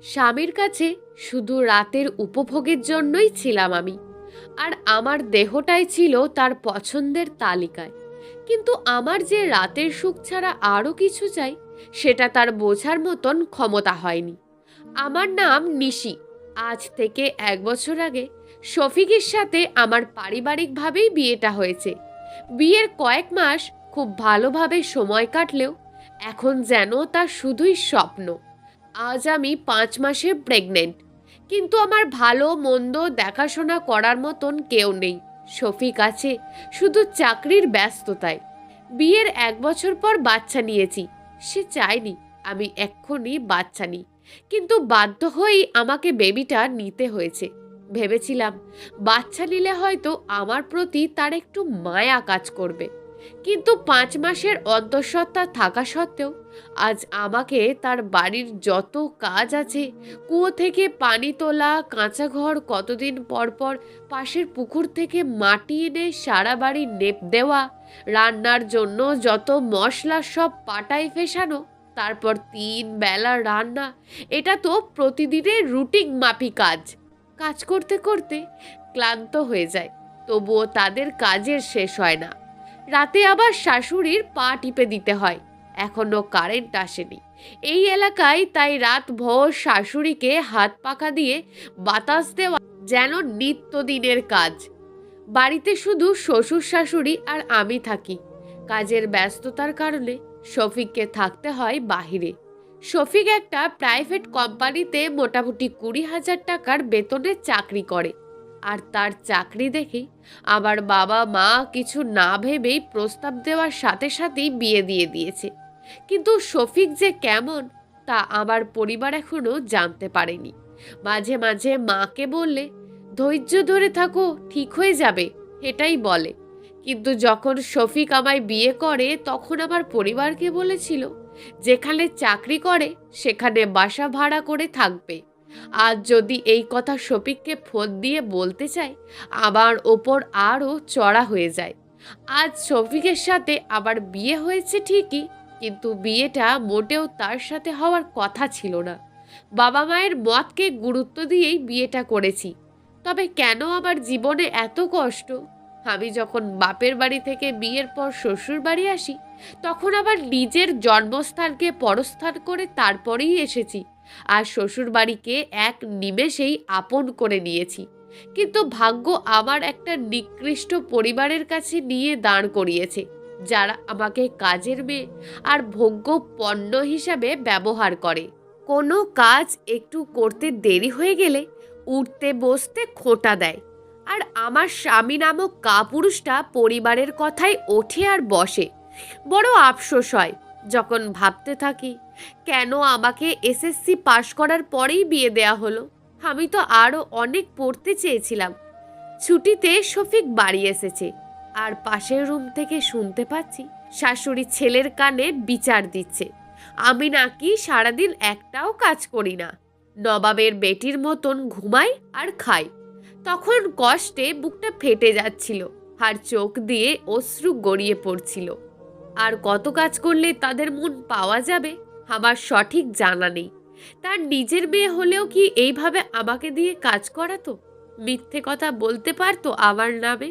স্বামীর কাছে শুধু রাতের উপভোগের জন্যই ছিলাম আমি, আর আমার দেহটাই ছিল তার পছন্দের তালিকায়। কিন্তু আমার যে রাতের সুখ ছাড়া আরও কিছু চাই, সেটা তার বোঝার মতন ক্ষমতা হয়নি। আমার নাম নিশি। আজ থেকে 1 বছর আগে শফিকের সাথে আমার পারিবারিকভাবেই বিয়েটা হয়েছে। বিয়ের কয়েক মাস খুব ভালোভাবে সময় কাটলেও এখন যেন তা শুধুই স্বপ্ন। আজ আমি 5 মাসে প্রেগনেন্ট, কিন্তু আমার ভালো মন্দ দেখাশোনা করার মতন কেউ নেই। শফিক আছে শুধু চাকরির ব্যস্ততায়। বিয়ের 1 বছর পর বাচ্চা নিয়েছি। সে চায়নি আমি এক্ষুনি বাচ্চা নিই, কিন্তু বাধ্য হয়েই আমাকে বেবিটা নিতে হয়েছে। ভেবেছিলাম বাচ্চা নিলে হয়তো আমার প্রতি তার একটু মায়া কাজ করবে, কিন্তু 5 মাসের অন্তঃসত্ত্বা থাকা সত্ত্বেও আজ আমাকে তার বাড়ির যত কাজ আছে, কুয়ো থেকে পানি তোলা, কাঁচা ঘর কতদিন পর পর পাশের পুকুর থেকে মাটি এনে সারা বাড়ি নেপ দেওয়া, রান্নার জন্য যত মশলা সব পাটায় ফেসানো, তারপর 3 বেলা রান্না, এটা তো প্রতিদিনের রুটিন মাফিক কাজ। কাজ করতে করতে ক্লান্ত হয়ে যায়, তবুও তাদের কাজের শেষ হয় না। রাতে আবার শাশুড়ির পা টিপে দিতে হয়। এখনো কারেন্ট আসেনি এই এলাকায়, তাই রাত ভোর শাশুড়িকে হাত পাখা দিয়ে বাতাস দেওয়া যেন নিত্যদিনের কাজ। বাড়িতে শুধু শ্বশুর শাশুড়ি আর আমি থাকি। কাজের ব্যস্ততার কারণে শফিককে থাকতে হয় বাহিরে। শফিক একটা প্রাইভেট কোম্পানিতে মোটামুটি 20,000 টাকার বেতনে চাকরি করে, আর তার চাকরি দেখেই আমার বাবা মা কিছু না ভেবেই প্রস্তাব দেওয়ার সাথে সাথেই বিয়ে দিয়ে দিয়েছে। কিন্তু শফিক যে কেমন তা আমার পরিবার এখনো জানতে পারেনি। মাঝে মাঝে মাকে বললে ধৈর্য ধরে থাকো, ঠিক হয়ে যাবে, এটাই বলে। কিন্তু যখন শফিক আমায় বিয়ে করে তখন আমার পরিবারকে বলেছিল যেখানে চাকরি করে সেখানে বাসা ভাড়া করে থাকবে। আজ যদি এই কথা শফিককে ফোন দিয়ে বলতে চাই, আমার ওপর আরও চড়া হয়ে যায়। আজ শফিকের সাথে আবার বিয়ে হয়েছে ঠিকই, কিন্তু বিয়েটা মোটেও তার সাথে হওয়ার কথা ছিল না। বাবা মায়ের মতকে গুরুত্ব দিয়েই বিয়েটা করেছি। তবে কেন আমার জীবনে এত কষ্ট? আমি যখন বাপের বাড়ি থেকে বিয়ের পর শ্বশুর বাড়ি আসি, তখন আবার নিজের জন্মস্থানকে পরস্থান করে তারপরেই এসেছি, আর শ্বশুর বাড়িকে এক নিমেষেই আপন করে নিয়েছি। কিন্তু ভাগ্য আমার একটা নিকৃষ্ট পরিবারের কাছে নিয়ে দাঁড় করিয়েছে, যারা আমাকে কাজের মেয়ে আর ভোগ্য পণ্য হিসাবে ব্যবহার করে। কোনো কাজ একটু করতে দেরি হয়ে গেলে উঠতে বসতে খোঁটা দেয়, আর আমার স্বামী নামক কাপুরুষটা পরিবারের কথায় ওঠে আর বসে। বড় আফসোস হয় যখন ভাবতে থাকি কেন আমাকে এসএসসি পাশ করার পরেই বিয়ে দেয়া হলো। আমি তো আরও অনেক পড়তে চেয়েছিলাম। ছুটিতে শফিক বাড়ি এসেছে, আর পাশের রুম থেকে শুনতে পাচ্ছি শাশুড়ি ছেলের কানে বিচার দিচ্ছে আমি নাকি সারাদিন একটাও কাজ করি না, নবাবের বেটির মতন ঘুমাই আর খাই। তখন কষ্টে বুকটা ফেটে যাচ্ছিল, আর চোখ দিয়ে অশ্রু গড়িয়ে পড়ছিল। আর কত কাজ করলে তাদের মন পাওয়া যাবে আমার সঠিক জানা নেই। তার নিজের মেয়ে হলেও কি এইভাবে আমাকে দিয়ে কাজ করাতো? মিথ্যে কথা বলতে পারতো আমার নামে?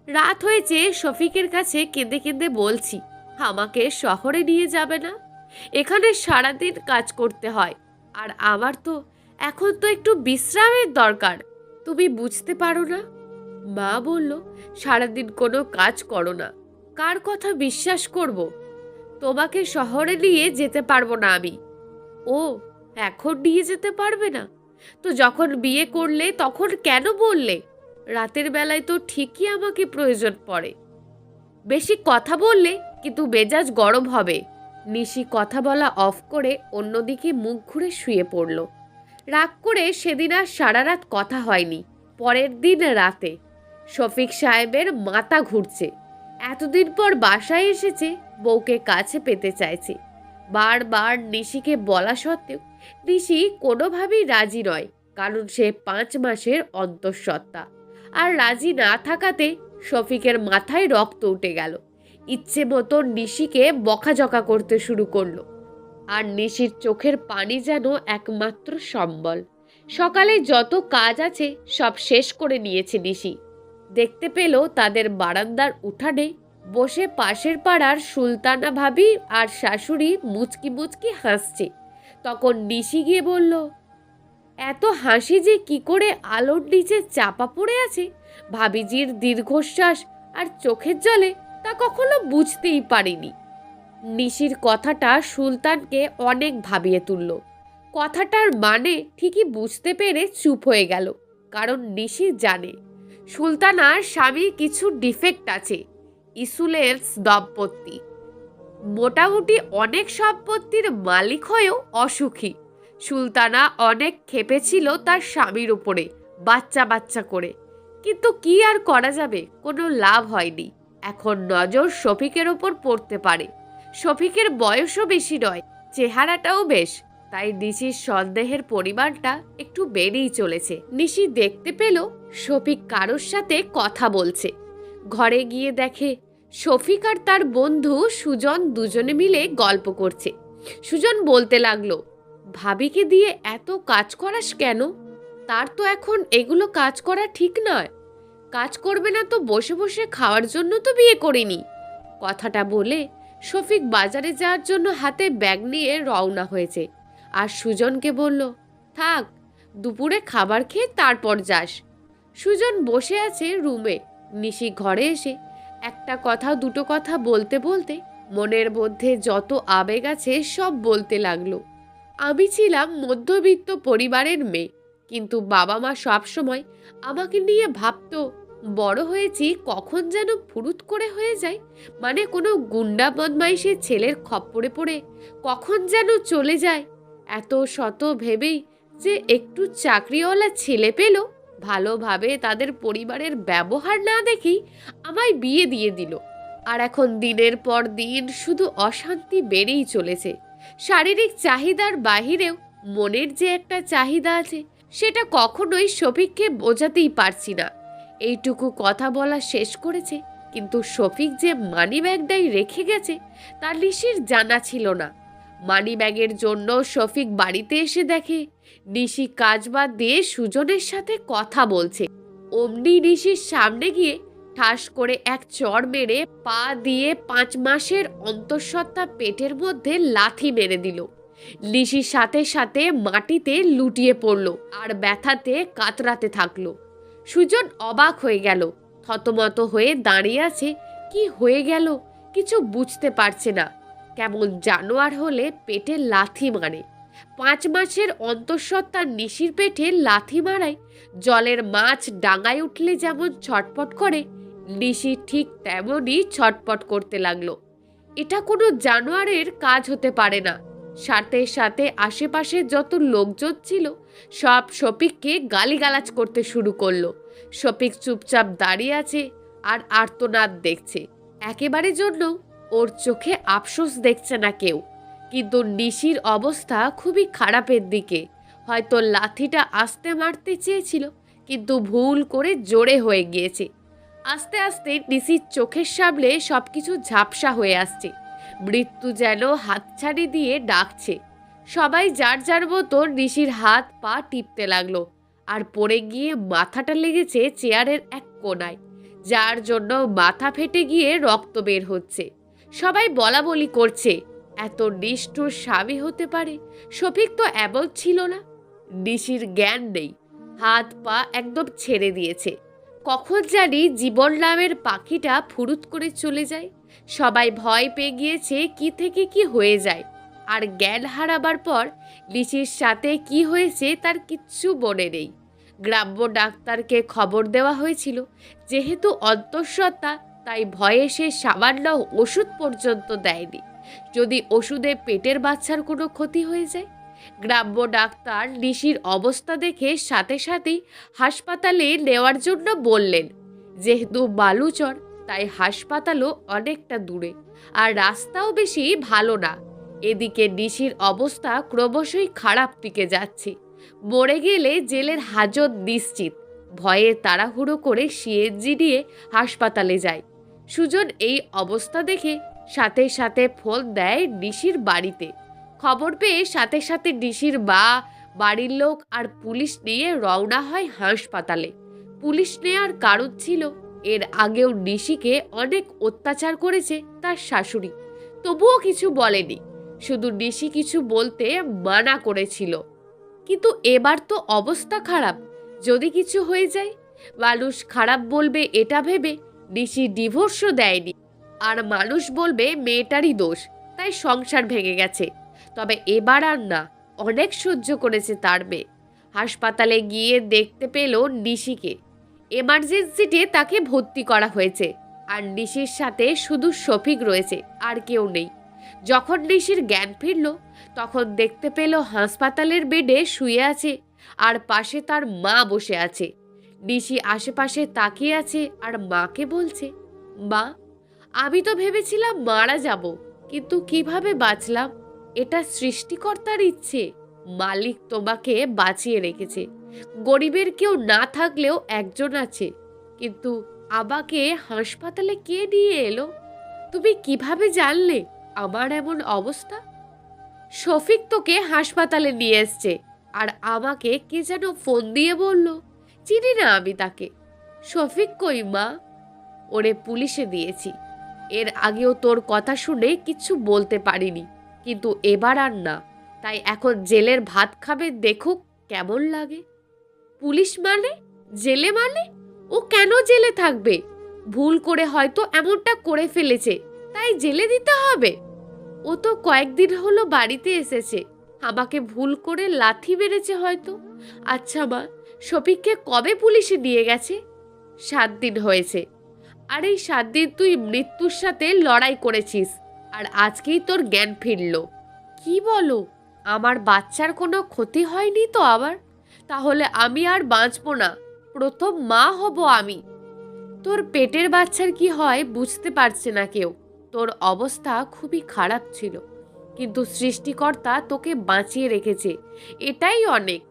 রাত হয়েছে, শফিকের কাছে কেঁদে কেঁদে বলছি আমাকে শহরে নিয়ে যাবে না? এখানে সারাদিন কাজ করতে হয়, আর আমার তো এখন তো একটু বিশ্রামের দরকার। তুমি বুঝতে পারো না? মা বলল সারাদিন কোনো কাজ করো না, কার কথা বিশ্বাস করব? তোমাকে শহরে নিয়ে যেতে পারবো না আমি। ও, এখন নিয়ে যেতে পারবে না? তো যখন বিয়ে করলে তখন কেন বললে? রাতের বেলায় তো ঠিকই আমাকে প্রয়োজন পড়ে। বেশি কথা বললে কিন্তু মেজাজ গরম হবে। নিশি কথা বলা অফ করে অন্যদিকে মুখ ঘুরে শুয়ে পড়ল। রাগ করে সেদিন আর সারা রাত কথা হয়নি। পরের দিন রাতে শফিক সাহেবের মাথা ঘুরছে। এতদিন পর বাসায় এসেছে, বউকে কাছে পেতে চাইছে। বারবার নিশিকে বলা সত্ত্বেও নিশি কোনোভাবেই রাজি নয়, কারণ সে 5 মাসের অন্তঃসত্ত্বা। আর রাজি না থাকাতে শফিকের মাথায় রক্ত উঠে গেল। ইচ্ছে মতো নিশিকে বকাঝকা করতে শুরু করলো। আর নিশির চোখের পানি যেন একমাত্র সম্বল। সকালে যত কাজ আছে সব শেষ করে নিয়েছে নিশি। দেখতে পেল তাদের বারান্দার উঠানে বসে পাশের পাড়ার সুলতানা ভাবি আর শাশুড়ি মুচকি মুচকি হাসছে। তখন নিশি গিয়ে বলল, এত হাসি যে কি করে আলোর নিচে চাপা পড়ে আছে ভাবিজির দীর্ঘশ্বাস আর চোখের জলে, তা কখনো বুঝতেই পারিনি। নিশির কথাটা সুলতানকে অনেক ভাবিয়ে তুলল। কথাটার মানে ঠিকই বুঝতে পেরে চুপ হয়ে গেল, কারণ নিশি জানে সুলতানার স্বামীর কিছু ডিফেক্ট আছে। ইসুলের দম্পতি মোটামুটি অনেক সম্পত্তির মালিক হয়েও অসুখী। সুলতানা অনেক খেপেছিল তার স্বামীর উপরে, বাচ্চা বাচ্চা করে, কিন্তু কি আর করা যাবে, কোনো লাভ হয়নি। এখন নজর শফিকের ওপর পড়তে পারে। শফিকের বয়সও বেশি নয়, চেহারাটাও বেশ, তাই নিশির সন্দেহের পরিমাণটা একটু বেড়েই চলেছে। নিশি দেখতে পেল শফিক কারোর সাথে কথা বলছে। ঘরে গিয়ে দেখে শফিক আর তার বন্ধু সুজন দুজনে মিলে গল্প করছে। সুজন বলতে লাগলো, ভাবিকে দিয়ে এত কাজ করাস কেন? তার তো এখন এগুলো কাজ করা ঠিক নয়। কাজ করবে না তো বসে বসে খাওয়ার জন্য তো বিয়ে করিনি। কথাটা বলে শফিক বাজারে যাওয়ার জন্য হাতে ব্যাগ নিয়ে রওনা হয়েছে। আর সুজনকে বলল, থাক, দুপুরে খাবার খেয়ে তারপর যাস। সুজন বসে আছে রুমে। নিশি ঘরে এসে একটা কথা দুটো কথা বলতে বলতে মনের মধ্যে যত আবেগ আছে সব বলতে লাগলো। আমি ছিলাম মধ্যবিত্ত পরিবারের মেয়ে, কিন্তু বাবা মা সবসময় আমাকে নিয়ে ভাবতো বড় হয়েছি কখন যেন ফুরুত করে হয়ে যায়, মানে কোনো গুন্ডা বদমাইশের ছেলের খপ্পরে পড়ে কখন যেন চলে যায়। এত শত ভেবেই যে একটু চাকরিওয়ালা ছেলে পেল, ভালোভাবে তাদের পরিবারের ব্যবহার না দেখেই আমায় বিয়ে দিয়ে দিল। আর এখন দিনের পর দিন শুধু অশান্তি বেড়েই চলেছে। শারীরিক চাহিদার বাহিরেও মনের যে একটা চাহিদা আছে, সেটা কখনোই শফিককে বোঝাতেই পারছি না। এইটুকু কথা বলা শেষ করেছে, কিন্তু শফিক যে মানি ব্যাগটাই রেখে গেছে তা নিশির জানা ছিল না। মানি ব্যাগের জন্য শফিক বাড়িতে এসে দেখে নিশি কাজ বাদ দিয়ে সুজনের সাথে কথা বলছে। অমনি নিশির সামনে গিয়ে ঠাস করে এক চড় মেরে পা দিয়ে 5 মাসের অন্তঃসত্ত্বা পেটের মধ্যে লাথি মেরে দিল। নিশির সাথে সাথে মাটিতে লুটিয়ে পড়ল আর ব্যথাতে কাতরাতে থাকলো। সুজন অবাক হয়ে গেল, থতমত হয়ে দাঁড়িয়ে আছে। কি হয়ে গেল কিছু বুঝতে পারছে না। কেমন জানোয়ার হলে পেটে লাথি মারে। 5 মাসের অন্তঃসত্ত্বা নিশির পেটে লাথি মারায় জলের মাছ ডাঙায় উঠলে যেমন ছটপট করে, নিশি ঠিক তেমনই ছটপট করতে লাগলো। এটা কোনো জানোয়ারের কাজ হতে পারে না। সাথে সাথে আশেপাশে যত লোকজন ছিল সব শফিককে গালিগালাজ করতে শুরু করলো। শফিক চুপচাপ দাঁড়িয়ে আছে আর আর্তনাদ দেখছে। একেবারে জন্য ওর চোখে আফসোস দেখছে না কেউ। কিন্তু নিশির অবস্থা খুবই খারাপের দিকে। হয়তো লাথিটা আস্তে মারতে চেয়েছিল, কিন্তু ভুল করে জোরে হয়ে গিয়েছে। আস্তে আস্তে নিশির চোখের সামনে সবকিছু ঝাপসা হয়ে আসছে। মৃত্যু যেন হাতছানি দিয়ে ডাকছে। সবাই যার যার মতো নিশির হাত পা টিপতে লাগলো। আর পড়ে গিয়ে মাথাটা লেগেছে চেয়ারের এক কোণায়, যার জন্য মাথা ফেটে গিয়ে রক্ত বের হচ্ছে। সবাই বলা বলি করছে, এত নিষ্ঠুর স্বামী হতে পারে? শফিক তো এমন ছিল না। নিশির জ্ঞান নেই, হাত পা একদম ছেড়ে দিয়েছে। কখন জানি জীবন নামের পাখিটা ফুরুত করে চলে যায়। সবাই ভয় পেয়ে গিয়েছে কি থেকে কি হয়ে যায়। আর জ্ঞান হারাবার পর নিশির সাথে কি হয়েছে তার কিচ্ছু মনে নেই। গ্রাম্য ডাক্তারকে খবর দেওয়া হয়েছিল, যেহেতু অন্তঃসত্ত্বা তাই ভয়ে সে সামান্য ওষুধ পর্যন্ত দেয়নি, যদি ওষুধে পেটের বাচ্চার কোনো ক্ষতি হয়ে যায়। গ্রাম্য ডাক্তার নিশির অবস্থা দেখে সাথে সাথেই হাসপাতালে নেওয়ার জন্য বললেন। যেহেতু বালুচর, তাই হাসপাতালও অনেকটা দূরে আর রাস্তাও বেশি ভালো না। এদিকে নিশির অবস্থা ক্রমশই খারাপ দিকে যাচ্ছে। মরে গেলে জেলের হাজত নিশ্চিত। ভয়ে তাড়াহুড়ো করে সিএনজি নিয়ে হাসপাতালে যায়। সুজন এই অবস্থা দেখে সাথে সাথে ফোন দেয় নিশির বাড়িতে। খবর পেয়ে সাথে সাথে ডিসির বাড়ির লোক আর পুলিশ নিয়ে রওনা হয় হাসপাতালে। পুলিশ নেয়ার কারণ ছিল, এর আগেও নিশিকে অনেক অত্যাচার করেছে তার শাশুড়ি, তবুও কিছু বলেনি, শুধু নিশি কিছু বলতে মানা করেছিল। কিন্তু এবার তো অবস্থা খারাপ, যদি কিছু হয়ে যায় মানুষ খারাপ বলবে, এটা ভেবে নিশি ডিভোর্সও দেয়নি। আর মানুষ বলবে মেয়েটারই দোষ, তাই সংসার ভেঙে গেছে। তবে এবার আর না, অনেক সহ্য করেছে তার মেয়ে। হাসপাতালে গিয়ে দেখতে পেল নিশিকে। এমার্জেন্সিতে তাকে ভর্তি করা হয়েছে, আর নিশির সাথে শুধু শফিক রয়েছে, আর কেউ নেই। যখন নিশির জ্ঞান ফিরল, তখন দেখতে পেল হাসপাতালের বেডে শুয়ে আছে, আর পাশে তার মা বসে আছে। নিশি আশেপাশে তাকিয়ে আছে আর মাকে বলছে, মা, আমি তো ভেবেছিলাম মারা যাব, কিন্তু কিভাবে বাঁচলাম? এটা সৃষ্টিকর্তার ইচ্ছে। মালিক তোমাকে বাঁচিয়ে রেখেছে। গরিবের কেউ না থাকলেও একজন আছে। কিন্তু আমাকে হাসপাতালে কে নিয়ে এলো? তুমি কিভাবে জানলে আমার এমন অবস্থা? শফিক তোকে হাসপাতালে নিয়ে এসছে, আর আমাকে কে যেন ফোন দিয়ে বলল, চিনি না আমি তাকে। শফিক কই মা? ওরে পুলিশে দিয়েছি। এর আগেও তোর কথা শুনে কিছু বলতে পারিনি, কিন্তু এবার আর না, তাই এখন জেলের ভাত খাবে, দেখুক কেমন লাগে। পুলিশ মানে? জেলে মানে? ও কেন জেলে থাকবে? ভুল করে হয়তো এমনটা করে ফেলেছে, তাই জেলে দিতে হবে? ও তো কয়েকদিন হলো বাড়িতে এসেছে, আমাকে ভুল করে লাথি মেরেছে হয়তো। আচ্ছা মা, শফিককে কবে পুলিশে নিয়ে গেছে? 7 দিন হয়েছে। আর এই 7 দিন তুই মৃত্যুর সাথে লড়াই করেছিস, আর আজকেই তোর জ্ঞান ফিরল। কি বলো? আমার বাচ্চার কোনো ক্ষতি হয়নি তো আবার? তাহলে আমি আর বাঁচবো না, প্রথম মা হব আমি। তোর পেটের বাচ্চার কি হয় বুঝতে পারছে না কেউ। তোর অবস্থা খুবই খারাপ ছিল, কিন্তু সৃষ্টিকর্তা তোকে বাঁচিয়ে রেখেছে, এটাই অনেক।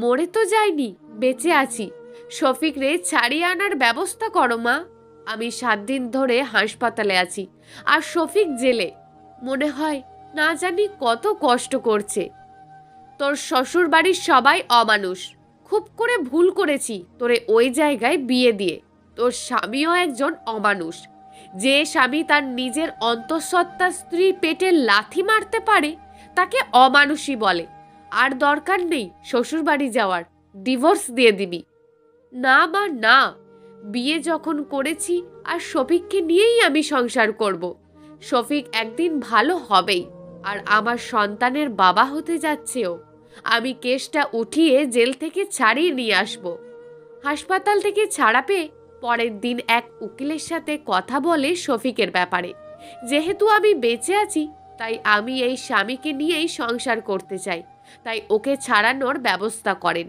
মরে তো যাইনি, বেঁচে আছি। শফিক রে ছাড়িয়ে আনার ব্যবস্থা করো মা। আমি 7 দিন ধরে হাসপাতালে আছি, আর শফিক জেলে। মনে হয় না জানি কত কষ্ট করছে। তোর শ্বশুর বাড়ির সবাই অমানুষ। খুব করে ভুল করেছি তোরে ওই জায়গায় বিয়ে দিয়ে। তোর স্বামীও একজন অমানুষ। যে স্বামী তার নিজের অন্তঃসত্ত্বা স্ত্রীর পেটে লাথি মারতে পারে, তাকে অমানুষই বলে। আর দরকার নেই শ্বশুর বাড়ি যাওয়ার, ডিভোর্স দিয়ে দিবি। না মা না, বিয়ে যখন করেছি, আর শফিককে নিয়েই আমি সংসার করব। শফিক একদিন ভালো হবেই, আর আমার সন্তানের বাবা হতে যাচ্ছেও। আমি কেসটা উঠিয়ে জেল থেকে ছাড়িয়ে নিয়ে আসব। হাসপাতাল থেকে ছাড়া পেয়ে পরের দিন এক উকিলের সাথে কথা বলে শফিকের ব্যাপারে। যেহেতু আমি বেঁচে আছি, তাই আমি এই স্বামীকে নিয়েই সংসার করতে চাই, তাই ওকে ছাড়ানোর ব্যবস্থা করেন।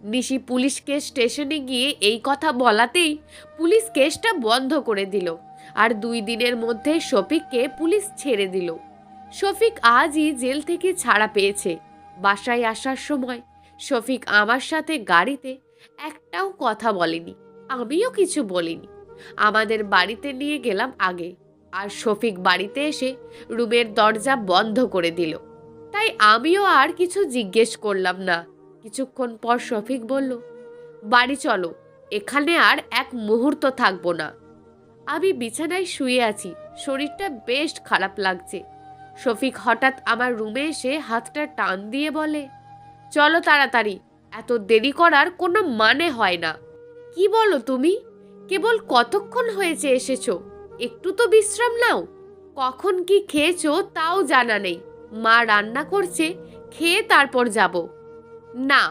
নিশি পুলিশকে স্টেশনে গিয়ে এই কথা বলাতেই পুলিশ কেসটা বন্ধ করে দিল, আর 2 দিনের মধ্যে শফিককে পুলিশ ছেড়ে দিল। শফিক আজই জেল থেকে ছাড়া পেয়েছে। বাসায় আসার সময় শফিক আমার সাথে গাড়িতে একটাও কথা বলেনি, আমিও কিছু বলিনি। আমাদের বাড়িতে নিয়ে গেলাম আগে, আর শফিক বাড়িতে এসে রুমের দরজা বন্ধ করে দিল। তাই আমিও আর কিছু জিজ্ঞেস করলাম না। কিছুক্ষণ পর শফিক বলল, বাড়ি চলো, এখানে আর এক মুহূর্ত থাকবো না। আমি বিছানায় শুয়ে আছি, শরীরটা বেশ খারাপ লাগছে। শফিক হঠাৎ আমার রুমে এসে হাতটা টান দিয়ে বলে, চলো তাড়াতাড়ি, এত দেরি করার কোনো মানে হয় না। কি বলো তুমি? কেবল কতক্ষণ হয়েছে এসেছো, একটু তো বিশ্রাম নাও। কখন কি খেয়েছো তাও জানা নেই। মা রান্না করছে, খেয়ে তারপর যাব। না,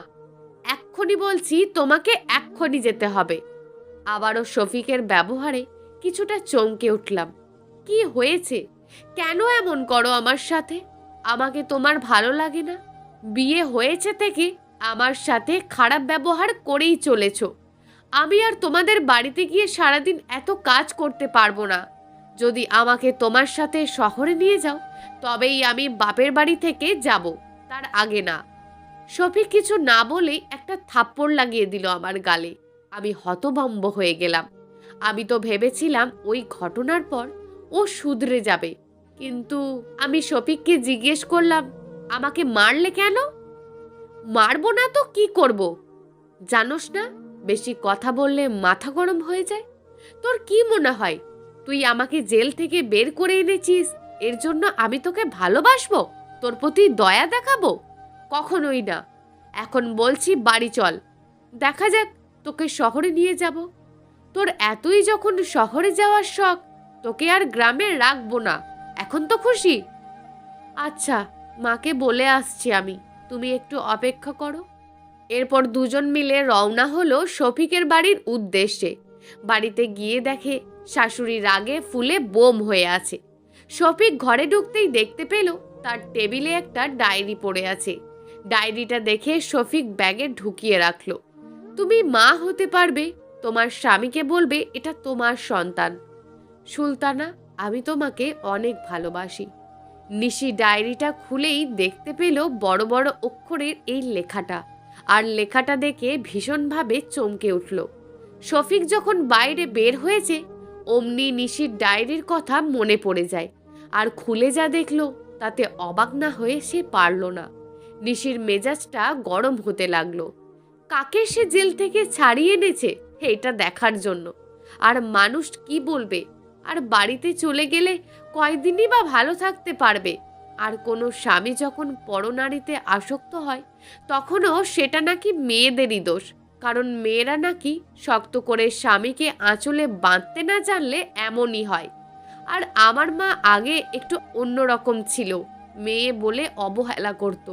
এক্ষুনি বলছি, তোমাকে এক্ষুনি যেতে হবে। আবারও শফিকের ব্যবহারে কিছুটা চমকে উঠলাম। কি হয়েছে? কেন এমন করো আমার সাথে? আমাকে তোমার ভালো লাগে না? বিয়ে হয়েছে থেকে আমার সাথে খারাপ ব্যবহার করেই চলেছো। আমি আর তোমাদের বাড়িতে গিয়ে সারাদিন এত কাজ করতে পারবো না। যদি আমাকে তোমার সাথে শহরে নিয়ে যাও, তবেই আমি বাপের বাড়ি থেকে যাব, তার আগে না। শফিক কিছু না বলেই একটা থাপ্পড় লাগিয়ে দিল আমার গালে। আমি হতভম্ব হয়ে গেলাম। আমি তো ভেবেছিলাম ওই ঘটনার পর ও শুধরে যাবে, কিন্তু আমি শফিককে জিজ্ঞেস করলাম, আমাকে মারলে কেন? মারবো না তো কি করব? জানোস না, বেশি কথা বললে মাথা গরম হয়ে যায়। তোর কি মনে হয় তুই আমাকে জেল থেকে বের করে এনেছিস, এর জন্য আমি তোকে ভালোবাসবো, তোর প্রতি দয়া দেখাবো? কখনোই না। এখন বলছি বাড়ি চল, দেখা যাক, তোকে শহরে নিয়ে যাব। তোর এতই যখন শহরে যাওয়ার শখ, তোকে আর গ্রামে রাখবো না। এখন তো খুশি? আচ্ছা, মাকে বলে আসছি আমি, তুমি একটু অপেক্ষা করো। এরপর দুজন মিলে রওনা হলো শফিকের বাড়ির উদ্দেশ্যে। বাড়িতে গিয়ে দেখে শাশুড়ি রাগে ফুলে বোম হয়ে আছে। শফিক ঘরে ঢুকতেই দেখতে পেল তার টেবিলে একটা ডায়েরি পড়ে আছে। ডায়েরিটা দেখে শফিক ব্যাগে ঢুকিয়ে রাখলো। তুমি মা হতে পারবে, তোমার স্বামীকে বলবে এটা তোমার সন্তান। সুলতানা, আমি তোমাকে অনেক ভালোবাসি। নিশি ডায়েরিটা খুলেই দেখতে পেল বড় বড় অক্ষরের এই লেখাটা, আর লেখাটা দেখে ভীষণভাবে চমকে উঠল। শফিক যখন বাইরে বের হয়েছে অমনি নিশির ডায়েরির কথা মনে পড়ে যায়, আর খুলে যা দেখল তাতে অবাক না হয়ে সে পারল না। নিশির মেজাজটা গরম হতে লাগলো। কাকে সে জেল থেকে ছাড়িয়ে এনেছে এটা দেখার জন্য, আর মানুষ কি বলবে, আর বাড়িতে চলে গেলে কয়দিনই বা ভালো থাকতে পারবে। আর কোনো স্বামী যখন পরনারীতে আসক্ত হয় তখনও সেটা নাকি মেয়েদেরই দোষ, কারণ মেয়েরা নাকি শক্ত করে স্বামীকে আঁচলে বাঁধতে না জানলে এমনই হয়। আর আমার মা আগে একটু অন্যরকম ছিল, মেয়ে বলে অবহেলা করত,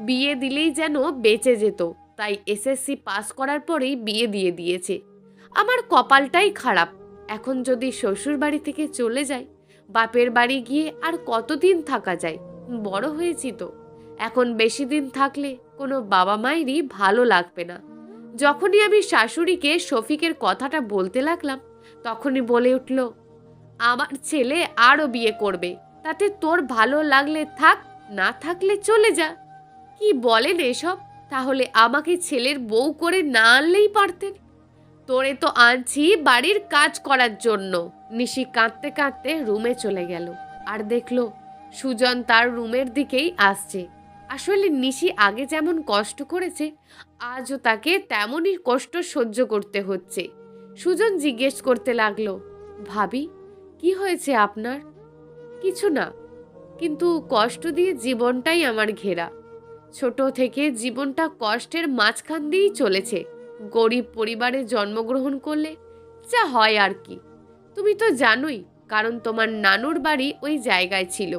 বিয়ে দিলেই যেন বেঁচে যেত, তাই এসএসসি পাস করার পরেই বিয়ে দিয়ে দিয়েছে। আমার কপালটাই খারাপ। এখন যদি শ্বশুর বাড়ি থেকে চলে যাই, বাপের বাড়ি গিয়ে আর কতদিন থাকা যায়? বড় হয়েছি তো, এখন বেশি দিন থাকলে কোনো বাবা মায়েরই ভালো লাগবে না। যখনই আমি শাশুড়িকে শফিকের কথাটা বলতে লাগলাম তখনই বলে উঠল, আমার ছেলে আরও বিয়ে করবে, তাতে তোর ভালো লাগলে থাক, না থাকলে চলে যা। কি বলেন এসব? তাহলে আমাকে ছেলের বউ করে না আনলেই পারতেন। তোরে তো আনছি বাড়ির কাজ করার জন্য। নিশি কাঁদতে কাঁদতে রুমে চলে গেল, আর দেখলো সুজন তার রুমের দিকেই আসছে। আসলে নিশি আগে যেমন কষ্ট করেছে আজও তাকে তেমনই কষ্ট সহ্য করতে হচ্ছে। সুজন জিজ্ঞেস করতে লাগলো, ভাবি কি হয়েছে আপনার? কিছু না, কিন্তু কষ্ট দিয়ে জীবনটাই আমার ঘেরা। ছোট থেকে জীবনটা কষ্টের মাঝখান দিয়েই চলেছে। গরিব পরিবারে জন্মগ্রহণ করলে যা হয় আর কি, তুমি তো জানোই, কারণ তোমার নানুর বাড়ি ওই জায়গায় ছিল।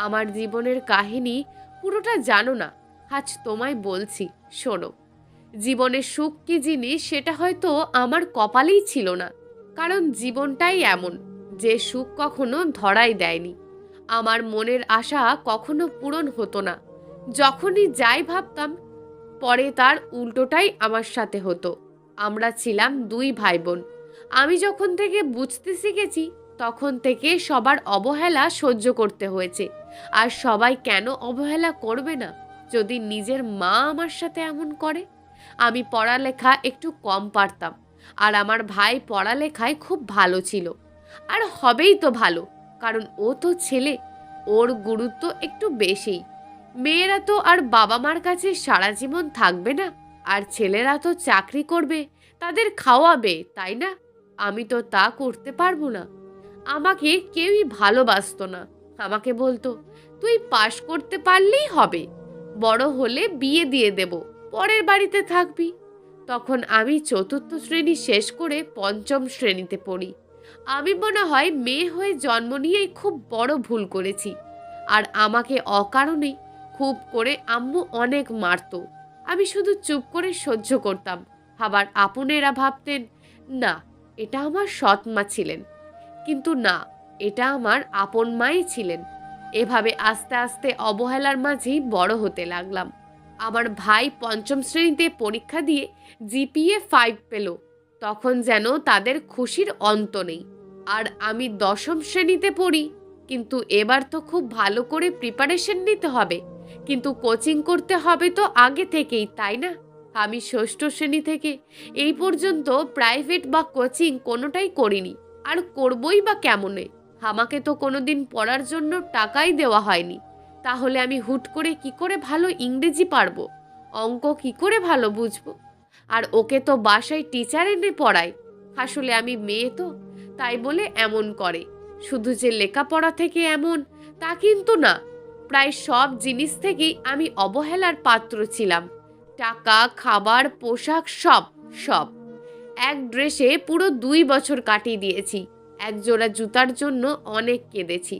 আমার জীবনের কাহিনী পুরোটা জানো না, আজ তোমায় বলছি, শোনো। জীবনের সুখ কি জিনিস সেটা হয়তো আমার কপালেই ছিল না, কারণ জীবনটাই এমন যে সুখ কখনো ধরাই দেয়নি। আমার মনের আশা কখনো পূরণ হতো না। যখনই যাই ভাবতাম পরে তার উল্টোটাই আমার সাথে হতো। আমরা ছিলাম দুই ভাই বোন। আমি যখন থেকে বুঝতে শিখেছি তখন থেকে সবার অবহেলা সহ্য করতে হয়েছে। আর সবাই কেন অবহেলা করবে না যদি নিজের মা আমার সাথে এমন করে? আমি পড়ালেখা একটু কম পারতাম, আর আমার ভাই পড়ালেখায় খুব ভালো ছিল, আর হবেই তো ভালো, কারণ ও তো ছেলে, ওর গুরুত্ব একটু বেশিই। মেয়েরা তো আর বাবা মার কাছে সারা জীবন থাকবে না, আর ছেলেরা তো চাকরি করবে, তাদের খাওয়াবে, তাই না? আমি তো তা করতে পারবো না। আমাকে কেউই ভালোবাসতো না। আমাকে বলতো, তুই পাশ করতে পারলেই হবে, বড় হলে বিয়ে দিয়ে দেব, পরের বাড়িতে থাকবি। তখন আমি চতুর্থ শ্রেণী শেষ করে পঞ্চম শ্রেণীতে পড়ি। আমি মনে হয় মেয়ে হয়ে জন্ম নিয়েই খুব বড় ভুল করেছি। আর আমাকে অকারণেই খুব করে আম্মু অনেক মারতো। আমি শুধু চুপ করে সহ্য করতাম। আবার আপনেরা ভাবতেন, না, এটা আমার সৎ মা ছিলেন, কিন্তু না, এটা আমার আপন মাই ছিলেন। এভাবে আস্তে আস্তে অবহেলার মাঝেই বড় হতে লাগলাম। আমার ভাই পঞ্চম শ্রেণীতে পরীক্ষা দিয়ে জিপিএ 5 পেল, তখন যেন তাদের খুশির অন্ত নেই। আর আমি দশম শ্রেণীতে পড়ি, কিন্তু এবার তো খুব ভালো করে প্রিপারেশন নিতে হবে, কিন্তু কোচিং করতে হবে তো আগে থেকেই, তাই না? আমি ষষ্ঠ শ্রেণী থেকে এই পর্যন্ত প্রাইভেট বা কোচিং কোনোটাই করিনি, আর করবই বা কেমনে? আমাকে তো কোনোদিন পড়ার জন্য টাকাই দেওয়া হয়নি, তাহলে আমি হুট করে কি করে ভালো ইংরেজি পারবো, অঙ্ক কি করে ভালো বুঝবো? আর ওকে তো বাসায় টিচার এনে পড়ায়। আসলে আমি মেয়ে তো, তাই বলে এমন করে। শুধু যে লেখাপড়া থেকে এমন তা কিন্তু না, প্রায় সব জিনিস থেকেই আমি অবহেলার পাত্র ছিলাম। টাকা, খাবার, পোশাক, সব সব। এক ড্রেসে পুরো 2 বছর কাটিয়ে দিয়েছি। এক জোড়া জুতার জন্য অনেক কেঁদেছি।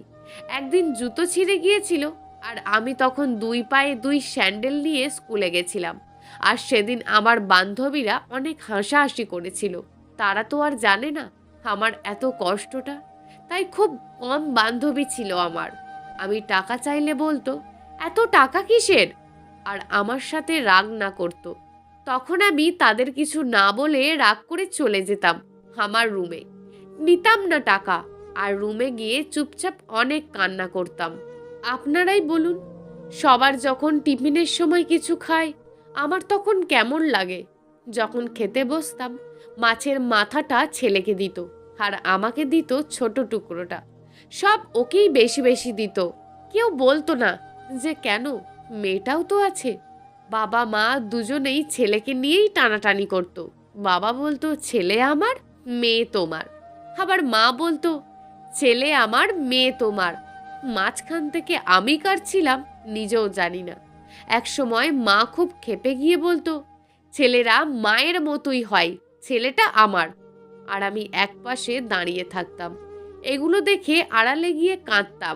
একদিন জুতো ছিঁড়ে গিয়েছিল, আর আমি তখন 2 পায়ে 2 স্যান্ডেল নিয়ে স্কুলে গেছিলাম। আর সেদিন আমার বান্ধবীরা অনেক হাসাহাসি করেছিল। তারা তো আর জানে না আমার এত কষ্টটা। তাই খুব কম বান্ধবী ছিল আমার। আমি টাকা চাইলে বলতো, এত টাকা কিসের? আর আমার সাথে রাগ না করতো। তখন আমি তাদের কিছু না বলে রাগ করে চলে যেতাম আমার রুমে। নিতাম না টাকা, আর রুমে গিয়ে চুপচাপ অনেক কান্না করতাম। আপনারাই বলুন, সবার যখন টিফিনের সময় কিছু খায়, আমার তখন কেমন লাগে? যখন খেতে বসতাম, মাছের মাথাটা ছেলেকে দিত, আর আমাকে দিত ছোট টুকরোটা। সব ওকেই বেশি বেশি দিত। কেউ বলতো না যে কেন, মেয়েটাও তো আছে। বাবা মা দুজনেই ছেলেকে নিয়েই টানাটানি করতো। বাবা বলতো ছেলে আমার, মেয়ে তোমার। আবার মা বলতো ছেলে আমার, মেয়ে তোমার। মাঝখান থেকে আমি কার ছিলাম নিজেও জানি না। একসময় মা খুব ক্ষেপে গিয়ে বলতো, ছেলেরা মায়ের মতোই হয়, ছেলেটা আমার। আর আমি একপাশে দাঁড়িয়ে থাকতাম। এগুলো দেখে আড়ালে গিয়ে কাঁদতাম।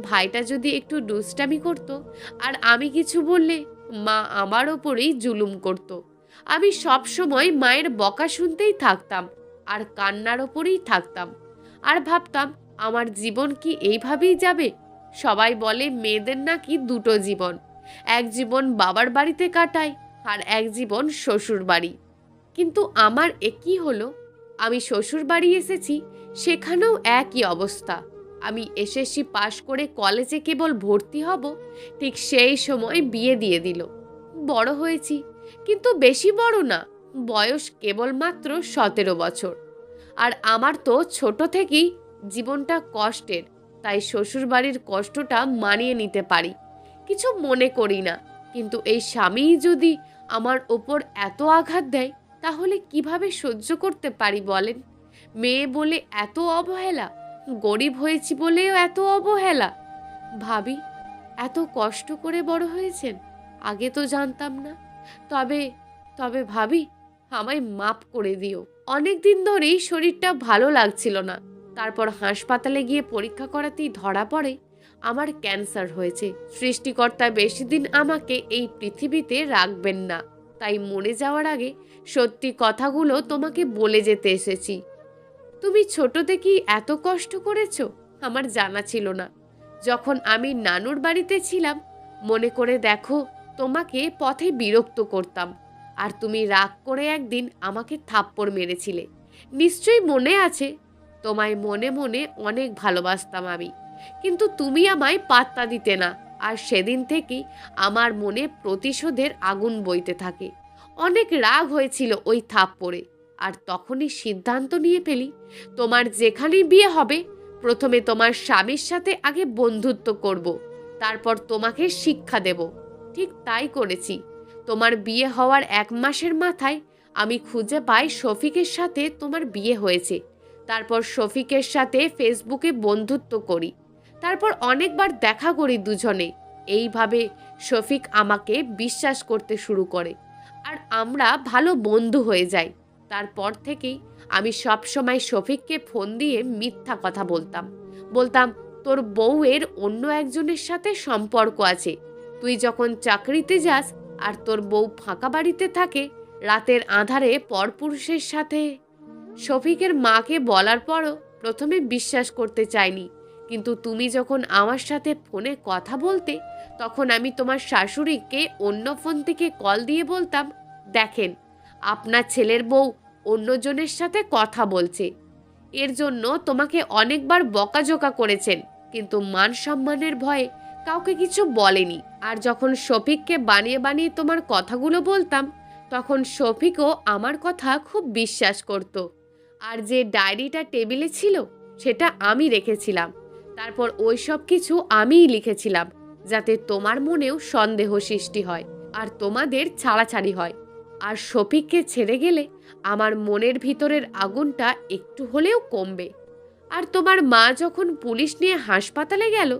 ভাইটা যদি একটু দুষ্টামি করতো আর আমি কিছু বললে, মা আমার ওপরেই জুলুম করত। আমি সব সময় মায়ের বকা শুনতেই থাকতাম, আর কান্নার ওপরেই থাকতাম। আর ভাবতাম আমার জীবন কি এইভাবেই যাবে? সবাই বলে মেয়েদের নাকি দুটো জীবন, এক জীবন বাবার বাড়িতে কাটায়, আর এক জীবন শ্বশুর বাড়ি। কিন্তু আমার একই হলো। আমি শ্বশুর বাড়ি এসেছি, সেখানেও একই অবস্থা। আমি এসএসসি পাশ করে কলেজে কেবল ভর্তি হব, ঠিক সেই সময় বিয়ে দিয়ে দিল। বড় হয়েছি, কিন্তু বেশি বড় না, বয়স কেবলমাত্র 17 বছর। আর আমার তো ছোট থেকেই জীবনটা কষ্টের, তাই শ্বশুর বাড়ির কষ্টটা মানিয়ে নিতে পারি, কিছু মনে করি না। কিন্তু এই স্বামীই যদি আমার ওপর এত আঘাত দেয়, তাহলে কিভাবে সহ্য করতে পারি বলেন? মেয়ে বলে এত অবহেলা, গরিব হয়েছি বলেও এত অবহেলা। ভাবি, এত কষ্ট করে বড় হয়েছেন, আগে তো জানতাম না। তবে তবে ভাবি, আমায় মাপ করে দিও। অনেক দিন ধরেই শরীরটা ভালো লাগছিল না। তারপর হাসপাতালে গিয়ে পরীক্ষা করাতেই ধরা পড়ে আমার ক্যান্সার হয়েছে। সৃষ্টিকর্তা বেশি দিন আমাকে এই পৃথিবীতে রাখবেন না, তাই মরে যাওয়ার আগে সত্যি কথাগুলো তোমাকে বলে যেতে এসেছি। তুমি ছোট থেকেই এত কষ্ট করেছো, আমার জানা ছিল না। যখন আমি নানুর বাড়িতে ছিলাম, মনে করে দেখো, তোমাকে পথে বিরক্ত করতাম, আর তুমি রাগ করে একদিন আমাকে থাপ্পড় মেরেছিলে। নিশ্চয়ই মনে আছে। তোমায় মনে মনে অনেক ভালোবাসতাম আমি, কিন্তু তুমি আমায় পাত্তা দিতে না। আর সেদিন থেকেই আমার মনে প্রতিশোধের আগুন বইতে থাকে। অনেক রাগ হয়েছিল ওই থাপ্পড়ে, আর তখনই সিদ্ধান্ত নিয়ে ফেলি, তোমার যেখানেই বিয়ে হবে, প্রথমে তোমার স্বামীর সাথে আগে বন্ধুত্ব করব, তারপর তোমাকে শিক্ষা দেব। ঠিক তাই করেছি। তোমার বিয়ে হওয়ার 1 মাসের মাথায় আমি খুঁজে পাই শফিকের সাথে তোমার বিয়ে হয়েছে। তারপর শফিকের সাথে ফেসবুকে বন্ধুত্ব করি। তারপর অনেকবার দেখা করি দুজনে। এইভাবে শফিক আমাকে বিশ্বাস করতে শুরু করে, আর আমরা ভালো বন্ধু হয়ে যাই। তারপর থেকেই আমি সব সময় শফিককে ফোন দিয়ে মিথ্যা কথা বলতাম। বলতাম, তোর বউয়ের অন্য একজনের সাথে সম্পর্ক আছে। তুই যখন চাকরিতে যাস আর তোর বউ ফাঁকা বাড়িতে থাকে, রাতের আঁধারে পরপুরুষের সাথে। শফিকের মাকে বলার পরও প্রথমে বিশ্বাস করতে চাইনি, কিন্তু তুমি যখন আমার সাথে ফোনে কথা বলতে, তখন আমি তোমার শাশুড়িকে অন্য ফোন থেকে কল দিয়ে বলতাম, দেখেন, আপনার ছেলের বউ অন্যজনের সাথে কথা বলছে। এর জন্য তোমাকে অনেকবার বকাঝোকা করেছেন, কিন্তু মান সম্মানের ভয়ে কাউকে কিছু বলেনি। আর যখন শফিককে বানিয়ে বানিয়ে তোমার কথাগুলো বলতাম, তখন শফিকও আমার কথা খুব বিশ্বাস করত। আর যে ডায়েরিটা টেবিলে ছিল, সেটা আমি রেখেছিলাম। তারপর ওই সব কিছু আমিই লিখেছিলাম, যাতে তোমার মনেও সন্দেহ সৃষ্টি হয় আর তোমাদের ছাড়াছাড়ি হয়। আর শফিককে ছেড়ে গেলে আমার মনের ভিতরের আগুনটা একটু হলেও কমবে। আর তোমার মা যখন পুলিশ নিয়ে হাসপাতালে গেল,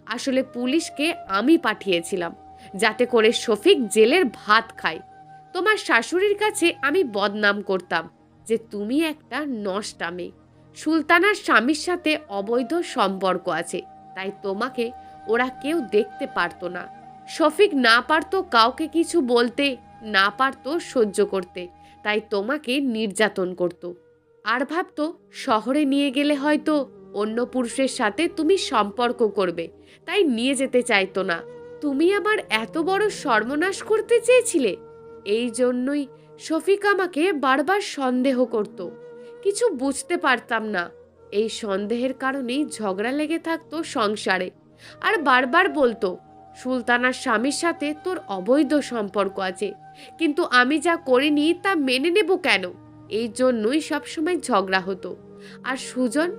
আসলে পুলিশকে আমি পাঠিয়েছিলাম যাতে করে শফিক জেলের ভাত খায়। তোমার শাশুড়ির কাছে আমি বদনাম করতাম যে তুমি একটা নষ্টা মেয়ে, সুলতানার স্বামীর সাথে অবৈধ সম্পর্ক আছে, তাই তোমাকে ওরা কেউ দেখতে পারতো না। শফিক না পারতো কাউকে কিছু বলতে, না পারতো সহ্য করতে, তাই তোমাকে নির্যাতন করত। আর ভাবতো শহরে নিয়ে গেলে হয়তো অন্য পুরুষের সাথে তুমি সম্পর্ক করবে, তাই নিয়ে যেতে চাইতো না। তুমি আমার এত বড় সর্বনাশ করতে চেয়েছিলে। এই জন্যই শফিক আমাকে বারবার সন্দেহ করত। কিছু বুঝতে পারতাম না। এই সন্দেহের কারণেই ঝগড়া লেগে থাকতো সংসারে। আর বারবার বলতো সুলতানার স্বামীর সাথে তোর অবৈধ সম্পর্ক আছে, কিন্তু আমি যা করিনি তা মেনে নেব কেন? এই জন্যই সবসময় ঝগড়া হতো। আর সুজন,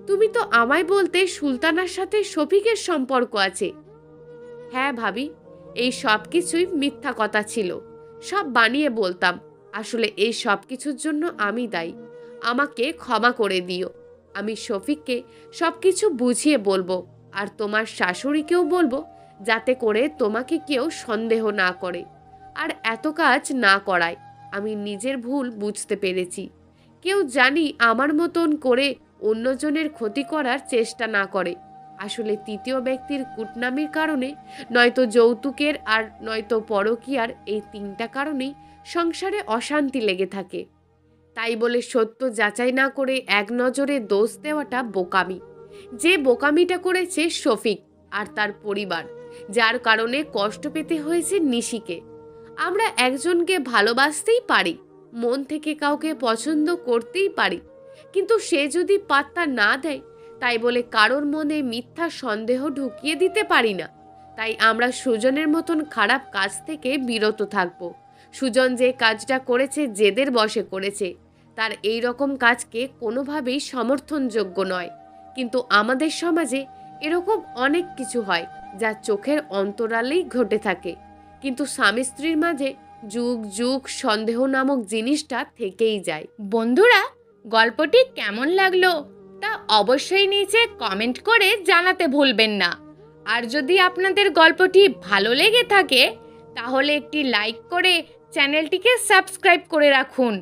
তুমি তো আমায় বলতে সুলতানার সাথে শফিকের সম্পর্ক আছে। হ্যাঁ ভাবি, এই সব কিছুই মিথ্যা কথা ছিল, সব বানিয়ে বলতাম। আসলে এই সব কিছুর জন্য আমি দায়ী। আমাকে ক্ষমা করে দিও। আমি শফিককে সব কিছু বুঝিয়ে বলবো, আর তোমার শাশুড়িকেও বলবো, যাতে করে তোমাকে কেউ সন্দেহ না করে আর এত কাজ না করায়। আমি নিজের ভুল বুঝতে পেরেছি। কেউ জানি আমার মতন করে অন্যজনের ক্ষতি করার চেষ্টা না করে। আসলে তৃতীয় ব্যক্তির কুটনামির কারণে, নয়তো যৌতুকের, আর নয়তো পরকীয়ার, এই তিনটা কারণেই সংসারে অশান্তি লেগে থাকে। তাই বলে সত্য যাচাই না করে এক নজরে দোষ দেওয়াটা বোকামি। যে বোকামিটা করেছে শফিক আর তার পরিবার, যার কারণে কষ্ট পেতে হয়েছে নিশিকে। আমরা একজনকে ভালোবাসতেই পারি, মন থেকে কাউকে পছন্দ করতেই পারি, কিন্তু সে যদি পাত্তা না দেয়, তাই বলে কারোর মনে মিথ্যা সন্দেহ ঢুকিয়ে দিতে পারি না। তাই আমরা সুজনের মতন খারাপ কাজ থেকে বিরত থাকব। সুজন যে কাজটা করেছে জেদের বশে করেছে, তার এই রকম কাজকে কোনোভাবেই সমর্থনযোগ্য নয়। কিন্তু আমাদের সমাজে এরকম অনেক কিছু হয় যা চোখের অন্তরালেই ঘটে থাকে, কিন্তু স্বামী স্ত্রীর মাঝে যুগ যুগ সন্দেহ নামক জিনিসটা থেকেই যায়। বন্ধুরা, গল্পটি কেমন লাগলো তা অবশ্যই নিচে কমেন্ট করে জানাতে ভুলবেন না। আর যদি আপনাদের গল্পটি ভালো লেগে থাকে তাহলে একটি লাইক করে চ্যানেলটিকে সাবস্ক্রাইব করে রাখুন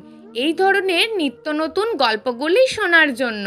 এই ধরনের নিত্য নতুন গল্পগুলি শোনার জন্য।